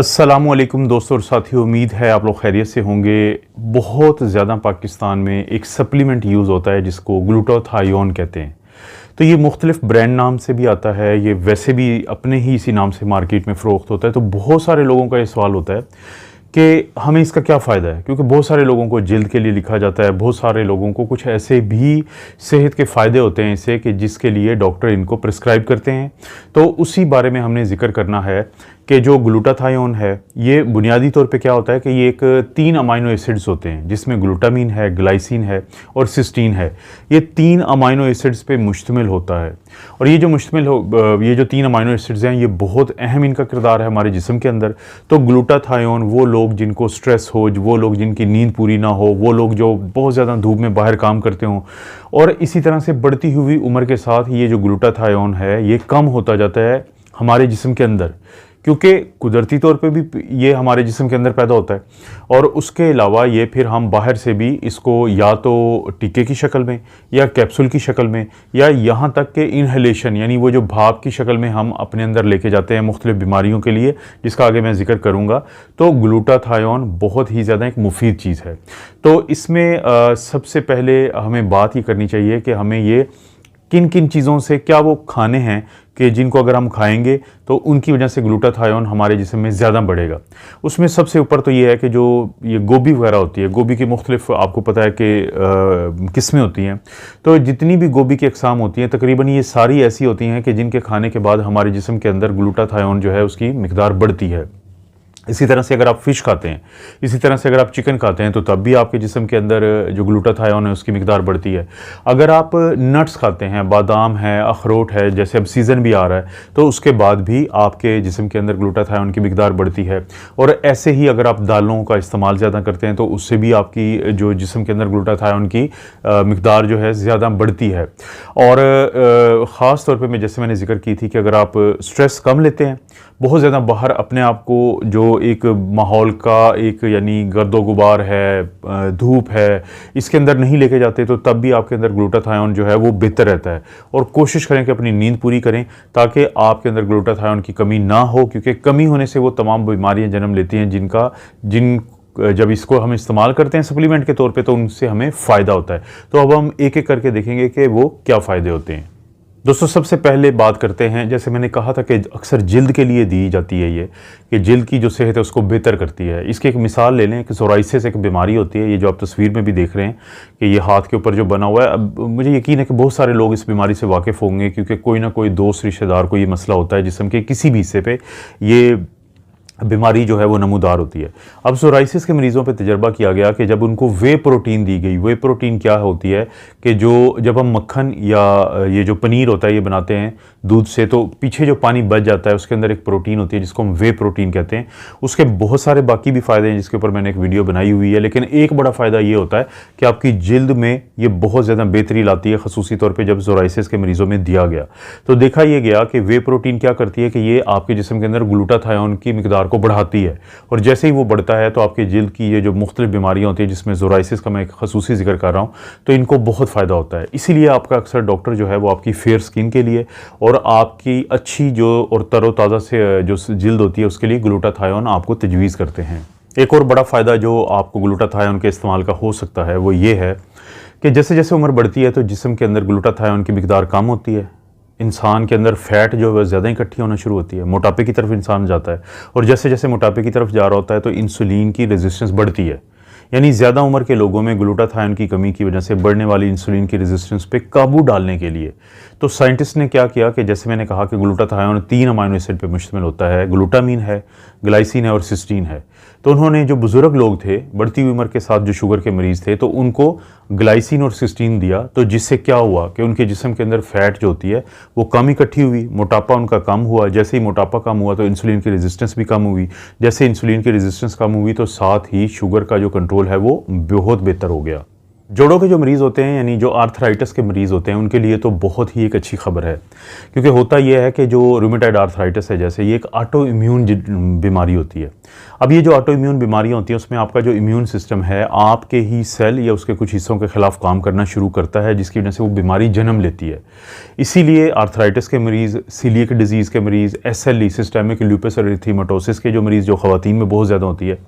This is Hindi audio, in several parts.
अस्सलामुअलैकुम दोस्तों और साथियों, उम्मीद है आप लोग खैरियत से होंगे। बहुत ज़्यादा पाकिस्तान में एक सप्लीमेंट यूज़ होता है जिसको ग्लूटाथायोन कहते हैं। तो ये मुख्तलिफ ब्रांड नाम से भी आता है, ये वैसे भी अपने ही इसी नाम से मार्केट में फ़रोख्त होता है। तो बहुत सारे लोगों का ये सवाल होता है कि हमें इसका क्या फ़ायदा है, क्योंकि बहुत सारे लोगों को जल्द के लिए लिखा जाता है, बहुत सारे लोगों को कुछ ऐसे भी सेहत के फ़ायदे होते हैं इससे कि जिसके लिए डॉक्टर इनको प्रिस्क्राइब करते हैं। तो उसी बारे में हमने ज़िक्र करना है कि जो ग्लूटाथायोन है ये बुनियादी तौर पे क्या होता है कि ये एक 3 अमाइनो एसिड्स होते हैं जिसमें ग्लूटामीन है, ग्लाइसिन है और सिस्टीन है। ये 3 अमाइनो एसिड्स पे मुश्तमिल होता है और ये जो 3 अमाइनो एसिड्स हैं ये बहुत अहम इनका किरदार है हमारे जिस्म के अंदर। तो ग्लूटाथायोन वो लोग जिनको स्ट्रेस हो, वो लोग जिनकी नींद पूरी ना हो, वो लोग जो बहुत ज़्यादा धूप में बाहर काम करते हों, और इसी तरह से बढ़ती हुई उम्र के साथ ये जो ग्लूटाथायोन है ये कम होता जाता है हमारे जिस्म के अंदर, क्योंकि कुदरती तौर पे भी ये हमारे जिस्म के अंदर पैदा होता है। और उसके अलावा ये फिर हम बाहर से भी इसको या तो टीके की शक्ल में या कैप्सूल की शक्ल में या यहाँ तक के इनहेलेशन यानी वो जो भाप की शक्ल में हम अपने अंदर लेके जाते हैं मुख्तलिफ बीमारियों के लिए, जिसका आगे मैं जिक्र करूँगा। तो ग्लूटाथायोन बहुत ही ज़्यादा एक मुफीद चीज़ है। तो इसमें सबसे पहले हमें बात ये करनी चाहिए कि हमें ये किन किन चीज़ों से क्या वो खाने हैं कि जिनको अगर हम खाएंगे तो उनकी वजह से ग्लूटाथायोन हमारे जिस्म में ज़्यादा बढ़ेगा। उसमें सबसे ऊपर तो ये है कि जो ये गोभी वगैरह होती है, गोभी की मुख्तलिफ आपको पता है कि किस्में होती हैं। तो जितनी भी गोभी की अक़साम होती हैं तकरीबन ये सारी ऐसी होती हैं कि जिनके खाने के बाद हमारे जिस्म के अंदर ग्लूटाथायोन जो है उसकी मिकदार बढ़ती है। इसी तरह से अगर आप फ़िश खाते हैं, इसी तरह से अगर आप चिकन खाते हैं तो तब भी आपके जिस्म के अंदर जो ग्लूटाथायोन है उसकी मिकदार बढ़ती है। अगर आप नट्स खाते हैं, बादाम है, अखरोट है, जैसे अब सीज़न भी आ रहा है, तो उसके बाद भी आपके जिस्म के अंदर ग्लूटाथायोन की मिकदार बढ़ती है। और ऐसे ही अगर आप दालों का इस्तेमाल ज़्यादा करते हैं तो उससे भी आपकी जो जिस्म के अंदर ग्लूटाथायोन की मिकदार जो है ज़्यादा बढ़ती है। और ख़ास तौर पर मैं जैसे मैंने जिक्र की थी कि अगर आप स्ट्रेस कम लेते हैं, बहुत ज़्यादा बाहर अपने आप को जो एक माहौल का एक यानी गर्दो गुबार है, धूप है, इसके अंदर नहीं लेके जाते, तो तब भी आपके अंदर ग्लूटाथायोन जो है वो बेहतर रहता है। और कोशिश करें कि अपनी नींद पूरी करें ताकि आपके अंदर ग्लूटाथायोन की कमी ना हो, क्योंकि कमी होने से वो तमाम बीमारियां जन्म लेती हैं जब इसको हम इस्तेमाल करते हैं सप्लीमेंट के तौर पे तो उनसे हमें फ़ायदा होता है। तो अब हम एक एक करके देखेंगे कि वो क्या फ़ायदे होते हैं। दोस्तों सबसे पहले बात करते हैं, जैसे मैंने कहा था कि अक्सर जिल्द के लिए दी जाती है ये, कि जिल्द की जो सेहत है उसको बेहतर करती है। इसकी एक मिसाल ले लें कि सोराइसिस एक बीमारी होती है, ये जो आप तस्वीर में भी देख रहे हैं कि ये हाथ के ऊपर जो बना हुआ है। अब मुझे यकीन है कि बहुत सारे लोग इस बीमारी से वाकिफ़ होंगे, क्योंकि कोई ना कोई दोस्त रिश्तेदार को ये मसला होता है जिस्म के किसी भी हिस्से पे ये बीमारी जो है वो नमूदार होती है। अब सोराइसिस के मरीज़ों पे तजर्बा किया गया कि जब उनको वे प्रोटीन दी गई, वे प्रोटीन क्या होती है कि जब हम मक्खन या ये जो पनीर होता है ये बनाते हैं दूध से, तो पीछे जो पानी बच जाता है उसके अंदर एक प्रोटीन होती है जिसको हम वे प्रोटीन कहते हैं। उसके बहुत सारे बाकी भी फ़ायदे हैं जिसके ऊपर मैंने एक वीडियो बनाई हुई है, लेकिन एक बड़ा फ़ायदा ये होता है कि आपकी जिल्द में ये बहुत ज़्यादा बेहतरी लाती है, ख़ुसूसी तौर पर जब सोराइसिस के मरीज़ों में दिया गया। तो देखा यह गया कि वे प्रोटीन क्या करती है कि ये आपके जिस्म के अंदर ग्लूटाथायोन की मिकदार को बढ़ाती है, और जैसे ही वो बढ़ता है तो आपकी जिल्द की ये जो मुख्तलिफ बीमारियां होती हैं जिसमें सोराइसिस का मैं एक खसूसी जिक्र कर रहा हूँ, तो इनको बहुत फ़ायदा होता है। इसीलिए आपका अक्सर डॉक्टर जो है वो आपकी फेयर स्किन के लिए और आपकी अच्छी जो और तरोताज़ा से जो जिल्द होती है उसके लिए ग्लूटाथायोन आपको तजवीज़ करते हैं। एक और बड़ा फ़ायदा जो आपको ग्लूटाथायोन के इस्तेमाल का हो सकता है वो ये है कि जैसे जैसे उम्र बढ़ती है तो जिस्म के अंदर ग्लूटाथायोन की मिकदार कम होती है, इंसान के अंदर फ़ैट जो है ज़्यादा इकट्ठी होना शुरू होती है, मोटापे की तरफ इंसान जाता है, और जैसे जैसे मोटापे की तरफ जा रहा होता है तो इंसुलिन की रेजिस्टेंस बढ़ती है। यानी ज़्यादा उम्र के लोगों में ग्लूटाथायोन की कमी की वजह से बढ़ने वाली इंसुलिन की रेजिस्टेंस पे काबू डालने के लिए तो साइंटिस्ट ने क्या किया कि जैसे मैंने कहा कि ग्लूटाथायोन 3 अमाइनो एसिड पे मुश्तमिल होता है, ग्लूटामीन है, ग्लाइसिन है और सिस्टीन है। तो उन्होंने जो बुज़ुर्ग लोग थे बढ़ती हुई उम्र के साथ जो शुगर के मरीज़ थे तो उनको ग्लाइसिन और सिस्टीन दिया, तो जिससे क्या हुआ कि उनके जिस्म के अंदर फ़ैट जो होती है वो कम इकट्ठी हुई, मोटापा उनका कम हुआ। जैसे ही मोटापा कम हुआ तो इंसुलिन की रेजिस्टेंस भी कम हुई, जैसे इंसुलिन की रेजिस्टेंस कम हुई तो साथ ही शुगर का जो कंट्रोल है वो बहुत बेहतर हो गया। जोड़ों के जो मरीज़ होते हैं यानी जो आर्थराइटिस के मरीज़ होते हैं उनके लिए तो बहुत ही एक अच्छी खबर है, क्योंकि होता यह है कि जो रूमेटॉइड आर्थराइटिस है जैसे ये एक ऑटो इम्यून बीमारी होती है। अब ये जो ऑटो इम्यून बीमारियाँ होती हैं उसमें आपका जो इम्यून सिस्टम है आपके ही सेल या उसके कुछ हिस्सों के खिलाफ काम करना शुरू करता है, जिसकी वजह से वो बीमारी जन्म लेती है। इसीलिए आर्थराइटिस के मरीज़, सीलिएक डिजीज़ के मरीज़, SLE सिस्टेमिक लूपस एरिथेमेटोसिस के जो मरीज़ जो ख़वातीन में बहुत ज़्यादा होती है,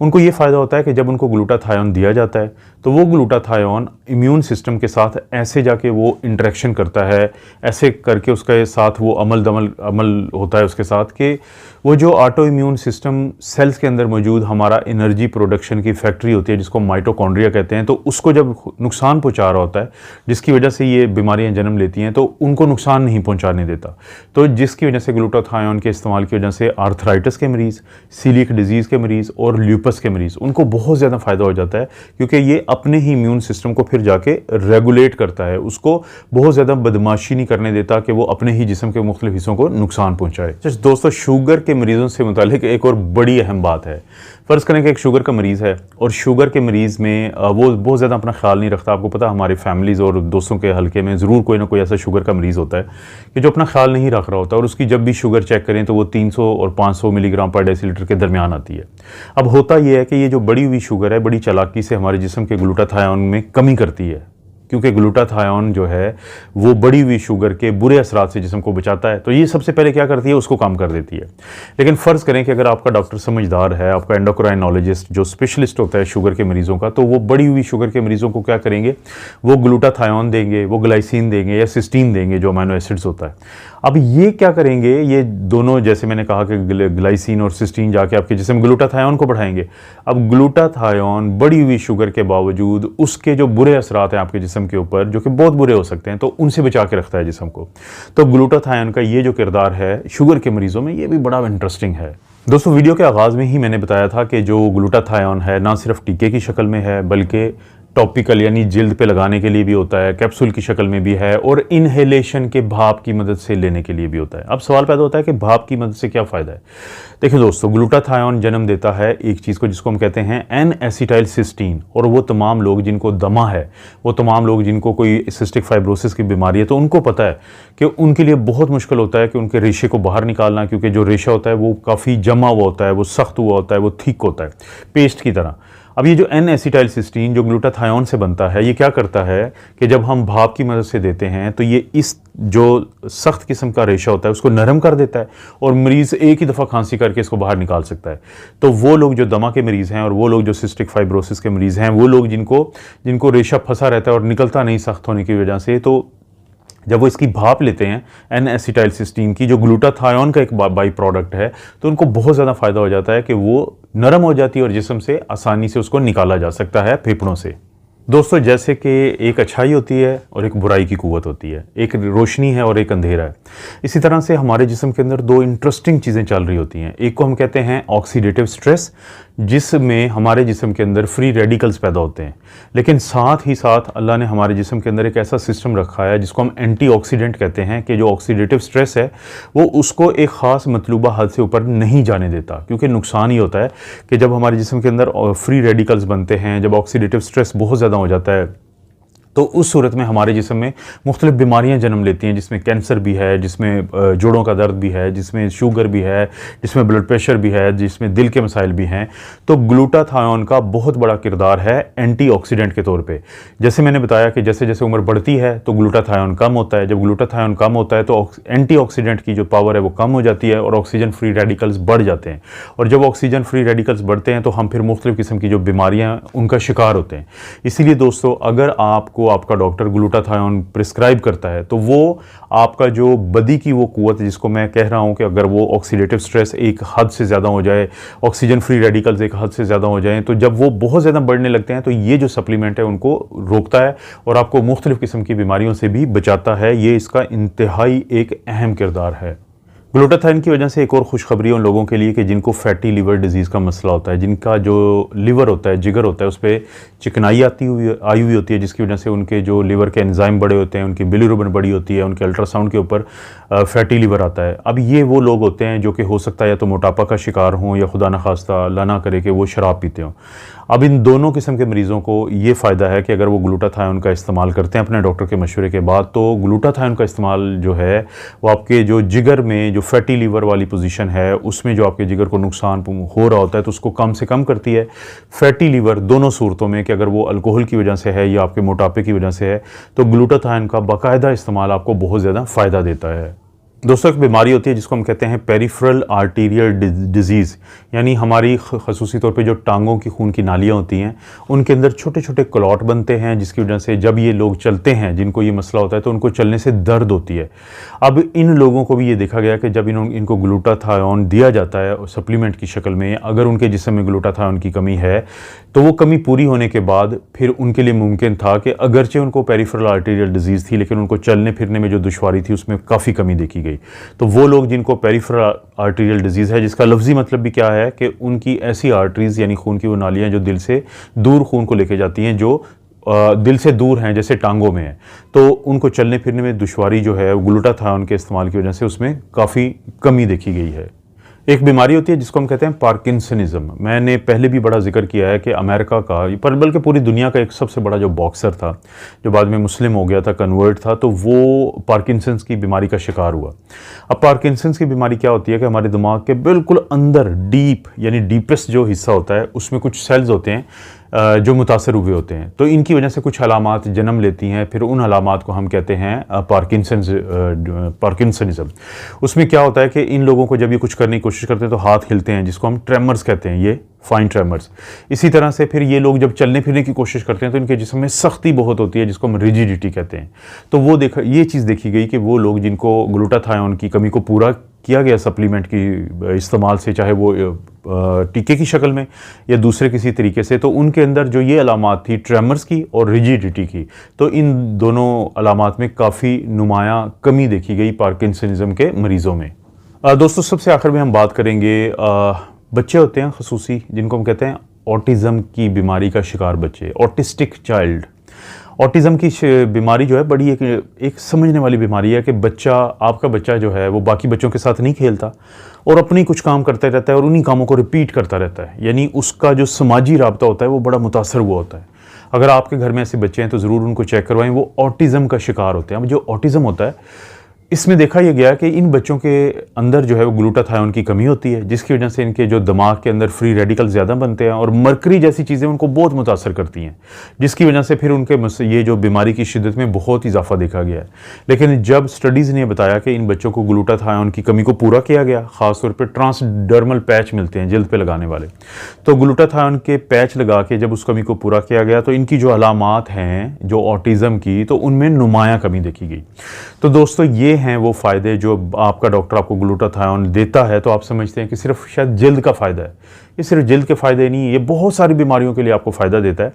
उनको ये फ़ायदा होता है कि जब उनको ग्लूटाथायोन दिया जाता है तो वो ग्लूटाथायोन इम्यून सिस्टम के साथ ऐसे जाके वो इंटरेक्शन करता है, ऐसे करके उसके साथ वो अमल होता है उसके साथ कि वो जो ऑटो इम्यून सिस्टम सेल्स के अंदर मौजूद हमारा एनर्जी प्रोडक्शन की फैक्ट्री होती है जिसको माइटोकॉन्ड्रिया कहते हैं, तो उसको जब नुकसान पहुंचा रहा होता है जिसकी वजह से ये बीमारियां जन्म लेती हैं तो उनको नुकसान नहीं पहुंचाने देता। तो जिसकी वजह से ग्लूटाथायोन के इस्तेमाल की वजह से आर्थराइटिस के मरीज़, सीलिक डिजीज़ के मरीज़ और ल्यूपस के मरीज़ उनको बहुत ज़्यादा फ़ायदा हो जाता है, क्योंकि ये अपने ही इम्यून सिस्टम को फिर जाके रेगुलेट करता है, उसको बहुत ज़्यादा बदमाशी नहीं करने देता कि वो अपने ही जिस्म के मुख्तलिफ हिस्सों को नुकसान पहुँचाए। दोस्तों, शुगर के मरीज़ों से मुतालिक एक और बड़ी अहम बात है। फ़र्ज़ करें कि एक शुगर का मरीज़ है और शुगर के मरीज़ में वो बहुत ज़्यादा अपना ख्याल नहीं रखता। आपको पता है हमारी फैमिलीज़ और दोस्तों के हल्के में ज़रूर कोई ना कोई ऐसा शुगर का मरीज़ होता है कि जो अपना ख्याल नहीं रख रहा होता और उसकी जब भी शुगर चेक करें तो वो 300 और 500 मिलीग्राम पर डेसीलीटर के दरमियान आती है। अब होता यह है कि ये जो बढ़ी हुई शुगर है बड़ी चालाकी से हमारे जिस्म के ग्लूटाथायोन में कमी करती है, क्योंकि ग्लूटाथायोन जो है वो बढ़ी हुई शुगर के बुरे असरात से जिस्म को बचाता है। तो ये सबसे पहले क्या करती है, उसको कम कर देती है। लेकिन फ़र्ज़ करें कि अगर आपका डॉक्टर समझदार है, आपका एंडोक्राइनोलॉजिस्ट जो स्पेशलिस्ट होता है शुगर के मरीज़ों का, तो वो बढ़ी हुई शुगर के मरीज़ों को क्या करेंगे, वो ग्लूटाथायोन देंगे, वो ग्लाइसिन देंगे या सिस्टीन देंगे जो अमीनो एसिड्स होता है। अब ये क्या करेंगे, ये दोनों जैसे मैंने कहा कि ग्लाइसिन और सिस्टीन जाके आपके जिस्म ग्लूटाथायोन को बढ़ाएंगे। अब ग्लूटाथायोन बढ़ी हुई शुगर के बावजूद उसके जो बुरे असरात हैं आपके जिस्म के ऊपर, जो कि बहुत बुरे हो सकते हैं, तो उनसे बचा के रखता है जिस्म को। तो ग्लूटाथायोन का ये जो किरदार है शुगर के मरीजों में, ये भी बड़ा इंटरेस्टिंग है। दोस्तों, वीडियो के आगाज़ में ही मैंने बताया था कि जो ग्लूटाथायोन है ना सिर्फ टीके की शक्ल में है बल्कि टॉपिकल यानी जिल्द पे लगाने के लिए भी होता है, कैप्सूल की शक्ल में भी है और इनहेलेशन के भाप की मदद से लेने के लिए भी होता है। अब सवाल पैदा होता है कि भाप की मदद से क्या फ़ायदा है। देखिए दोस्तों, ग्लूटाथायोन जन्म देता है एक चीज़ को जिसको हम कहते हैं N-एसिटाइल सिस्टीन, और वो तमाम लोग जिनको दमा है, वो तमाम लोग जिनको कोई सिस्टिक फाइब्रोसिस की बीमारी है, तो उनको पता है कि उनके लिए बहुत मुश्किल होता है कि उनके रेशे को बाहर निकालना, क्योंकि जो रेशा होता है वो काफ़ी जमा हुआ होता है, वो सख्त हुआ होता है, वो थिक होता है पेस्ट की तरह। अब ये जो N-एसिटाइल सिस्टीन जो ग्लूटाथायोन से बनता है, ये क्या करता है कि जब हम भाप की मदद से देते हैं तो ये इस जो सख्त किस्म का रेशा होता है उसको नरम कर देता है और मरीज़ एक ही दफ़ा खांसी करके इसको बाहर निकाल सकता है। तो वो लोग जो दमा के मरीज़ हैं और वो लोग जो सिस्टिक फाइब्रोसिस के मरीज़ हैं, वो लोग जिनको रेशा फंसा रहता है और निकलता नहीं सख्त होने की वजह से, तो जब वो इसकी भाप लेते हैं N-एसिटाइल सिस्टीन की, जो ग्लूटाथायोन का एक बाई प्रोडक्ट है, तो उनको बहुत ज़्यादा फ़ायदा हो जाता है कि वो नरम हो जाती है और जिस्म से आसानी से उसको निकाला जा सकता है फेफड़ों से। दोस्तों, जैसे कि एक अच्छाई होती है और एक बुराई की कुव्वत होती है, एक रोशनी है और एक अंधेरा है, इसी तरह से हमारे जिस्म के अंदर दो इंटरेस्टिंग चीज़ें चल रही होती हैं। एक को हम कहते हैं ऑक्सीडेटिव स्ट्रेस, जिसमें हमारे जिस्म के अंदर फ्री रेडिकल्स पैदा होते हैं, लेकिन साथ ही साथ अल्लाह ने हमारे जिस्म के अंदर एक ऐसा सिस्टम रखा है जिसको हम एंटीऑक्सीडेंट कहते हैं, कि जो ऑक्सीडेटिव स्ट्रेस है वो उसको एक ख़ास मतलूबा हद से ऊपर नहीं जाने देता। क्योंकि नुकसान ही होता है कि जब हमारे जिस्म के अंदर फ्री रेडिकल्स बनते हैं, जब ऑक्सीडेटिव स्ट्रेस बहुत ज़्यादा हो जाता है, तो उस सूरत में हमारे जिस्म में मुख्तलिफ बीमारियां जन्म लेती हैं, जिसमें कैंसर भी है, जिसमें जोड़ों का दर्द भी है, जिसमें शुगर भी है, जिसमें ब्लड प्रेशर भी है, जिसमें दिल के मसाइल भी हैं। तो ग्लूटाथायोन का बहुत बड़ा किरदार है एंटीऑक्सीडेंट के तौर पे। जैसे मैंने बताया कि जैसे जैसे उम्र बढ़ती है तो ग्लूटाथायोन कम होता है, जब ग्लूटाथायोन कम होता है तो एंटीऑक्सीडेंट की जो पावर है वो कम हो जाती है और ऑक्सीजन फ्री रेडिकल्स बढ़ जाते हैं, और जब ऑक्सीजन फ्री रेडिकल्स बढ़ते हैं तो हम फिर मुख्तलिफ किस्म की जो बीमारियाँ उनका शिकार होते हैं। इसीलिए दोस्तों, अगर आपको आपका डॉक्टर ग्लूटाथायोन प्रिस्क्राइब करता है तो वो आपका जो बदी की वो कुव्वत, जिसको मैं कह रहा हूं कि अगर वो ऑक्सीडेटिव स्ट्रेस एक हद से ज़्यादा हो जाए, ऑक्सीजन फ्री रेडिकल्स एक हद से ज़्यादा हो जाएं, तो जब वो बहुत ज़्यादा बढ़ने लगते हैं तो ये जो सप्लीमेंट है उनको रोकता है और आपको मुख्तलिफ किस्म की बीमारियों से भी बचाता है। ये इसका इंतहाई एक अहम किरदार है। ग्लूटाथायोन की वजह से एक और खुशखबरी उन लोगों के लिए कि जिनको फैटी लिवर डिजीज़ का मसला होता है, जिनका जो लिवर होता है, जिगर होता है, उस पर चिकनाई आई हुई होती है, जिसकी वजह से उनके जो लिवर के एंजाइम बड़े होते हैं, उनकी बिलीरुबिन बड़ी होती है, उनके अल्ट्रासाउंड के ऊपर फैटी लिवर आता है। अब ये वो लोग होते हैं जो कि हो सकता है या तो मोटापा का शिकार हों या खुदा न खास्ता अल्लाह ना करे कि वो शराब पीते हों। अब इन दोनों किस्म के मरीज़ों को ये फ़ायदा है कि अगर वो ग्लूटाथायोन का इस्तेमाल करते हैं अपने डॉक्टर के मशवरे के बाद, तो ग्लूटाथायोन का इस्तेमाल जो है वो आपके जो जिगर में जो फैटी लीवर वाली पोजीशन है उसमें जो आपके जिगर को नुकसान हो रहा होता है तो उसको कम से कम करती है। फैटी लीवर दोनों सूरतों में कि अगर वो अल्कोहल की वजह से है या आपके मोटापे की वजह से है तो ग्लूटाथायोन का बाकायदा इस्तेमाल आपको बहुत ज़्यादा फ़ायदा देता है। दोस्तों एक बीमारी होती है जिसको हम कहते हैं पेरिफेरल आर्टीरियल डिजीज़, यानी हमारी ख़ुसूसी तौर पे जो टांगों की खून की नालियाँ होती हैं उनके अंदर छोटे छोटे क्लॉट बनते हैं जिसकी वजह से जब ये लोग चलते हैं जिनको ये मसला होता है तो उनको चलने से दर्द होती है। अब इन लोगों को भी ये देखा गया कि जब इनको ग्लूटाथायोन दिया जाता है सप्लीमेंट की शक्ल में, अगर उनके जिस्म में ग्लूटाथायोन की कमी है तो वो कमी पूरी होने के बाद फिर उनके लिए मुमकिन था कि अगरचे उनको पेरिफेरल आर्टीरियल डिजीज़ थी लेकिन उनको चलने फिरने में जो दुश्वारी थी उसमें काफ़ी कमी देखी गई। तो वो लोग जिनको पेरिफेरल आर्टीरियल डिजीज़ है, जिसका लफ्जी मतलब भी क्या है कि उनकी ऐसी आर्टरीज यानी खून की वो नालियाँ जो दिल से दूर खून को लेके जाती हैं, जो दिल से दूर हैं जैसे टांगों में है, तो उनको चलने फिरने में दुश्वारी जो है ग्लूटाथायोन के इस्तेमाल की वजह से उसमें काफ़ी कमी देखी गई है। एक बीमारी होती है जिसको हम कहते हैं पार्किंसनिज्म। मैंने पहले भी बड़ा जिक्र किया है कि अमेरिका का पर बल्कि पूरी दुनिया का एक सबसे बड़ा जो बॉक्सर था जो बाद में मुस्लिम हो गया था, कन्वर्ट था, तो वो पार्किंसंस की बीमारी का शिकार हुआ। अब पार्किंसंस की बीमारी क्या होती है कि हमारे दिमाग के बिल्कुल अंदर डीप यानी डीपेस्ट जो हिस्सा होता है उसमें कुछ सेल्स होते हैं जो मुतासर हुए होते हैं, तो इनकी वजह से कुछ अलामात जन्म लेती हैं, फिर उन अलामात को हम कहते हैं पार्किंसनिज्म। उसमें क्या होता है कि इन लोगों को जब ये कुछ करने की कोशिश करते हैं तो हाथ हिलते हैं जिसको हम ट्रेमर्स कहते हैं, ये फाइन ट्रेमर्स। इसी तरह से फिर ये लोग जब चलने फिरने की कोशिश करते हैं तो इनके जिस्म में सख्ती बहुत होती है जिसको हम रिजिडिटी कहते हैं। तो वो ये चीज़ देखी गई कि वो लोग जिनको ग्लूटाथायोन की कमी को पूरा किया गया सप्लीमेंट की इस्तेमाल से, चाहे वो टीके की शक्ल में या दूसरे किसी तरीके से, तो उनके अंदर जो ये अलामात थी ट्रेमर्स की और रिजिडिटी की, तो इन दोनों अलामात में काफ़ी नुमायाँ कमी देखी गई पार्किंसनिज्म के मरीज़ों में। दोस्तों सबसे आखिर में हम बात करेंगे बच्चे होते हैं खसूसी जिनको हम कहते हैं ऑटिज़म की बीमारी का शिकार बच्चे, ऑटिस्टिक चाइल्ड। ऑटिज़म की बीमारी जो है बड़ी एक समझने वाली बीमारी है कि आपका बच्चा जो है वो बाकी बच्चों के साथ नहीं खेलता और अपनी कुछ काम करता रहता है और उन्हीं कामों को रिपीट करता रहता है, यानी उसका जो समाजी राब्ता होता है वो बड़ा मुतासर हुआ होता है। अगर आपके घर में ऐसे बच्चे हैं तो ज़रूर उनको चेक करवाएं, वो ऑटिज़म का शिकार होते हैं। अब जो ऑटिज़म होता है इसमें देखा यह गया कि इन बच्चों के अंदर जो है वो ग्लूटाथायोन की कमी होती है जिसकी वजह से इनके जो दिमाग के अंदर फ्री रेडिकल ज़्यादा बनते हैं और मरकरी जैसी चीज़ें उनको बहुत मुतासर करती हैं, जिसकी वजह से फिर उनके ये जो बीमारी की शिद्दत में बहुत इजाफा देखा गया है। लेकिन जब स्टडीज़ ने बताया कि इन बच्चों को ग्लूटाथायोन की कमी को पूरा किया गया, ख़ासतौर पर ट्रांसडर्मल पैच मिलते हैं जल्द पे लगाने वाले, तो ग्लूटाथायोन के पैच लगा के जब उस कमी को पूरा किया गया तो इनकी जो अलामात हैं जो ऑटिज़म की, तो उनमें नुमायाँ कमी देखी गई। तो दोस्तों ये हैं वो फ़ायदे जो आपका डॉक्टर आपको ग्लूटाथायोन देता है। तो आप समझते हैं कि सिर्फ शायद जल्द का फ़ायदा है, ये सिर्फ जल्द के फ़ायदे नहीं, ये बहुत सारी बीमारियों के लिए आपको फ़ायदा देता है।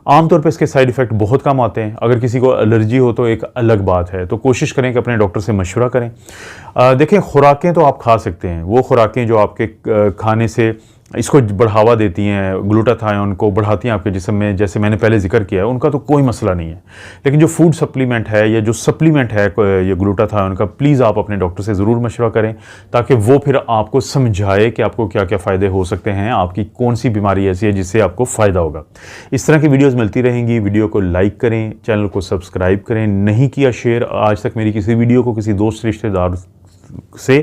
आमतौर पर इसके साइड इफ़ेक्ट बहुत कम आते हैं। अगर किसी को एलर्जी हो तो एक अलग बात है, तो कोशिश करें कि अपने डॉक्टर से मशवरा करें। देखें, खुराकें तो आप खा सकते हैं, वो खुराकें जो आपके खाने से इसको बढ़ावा देती हैं, ग्लूटाथायोन को बढ़ाती हैं आपके जिस्म में, जैसे मैंने पहले जिक्र किया है, उनका तो कोई मसला नहीं है। लेकिन जो फूड सप्लीमेंट है या जो सप्लीमेंट है ये ग्लूटाथायोन का, प्लीज़ आप अपने डॉक्टर से ज़रूर मशवरा करें ताकि वो फिर आपको समझाए कि आपको क्या क्या फ़ायदे हो सकते हैं, आपकी कौन सी बीमारी ऐसी है जिससे आपको फ़ायदा होगा। इस तरह की वीडियोज़ मिलती रहेंगी। वीडियो को लाइक करें, चैनल को सब्सक्राइब करें, नहीं किया शेयर आज तक मेरी किसी वीडियो को किसी दोस्त रिश्तेदार से,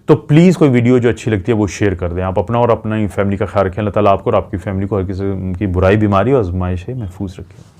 तो प्लीज़ कोई वीडियो जो अच्छी लगती है वो शेयर कर दें। आप अपना और अपनी फैमिली का ख्याल रखें। अल्लाह ताला आपको और आपकी फैमिली को हर किसी की बुराई, बीमारी और आजमाइश से महफूज रखें।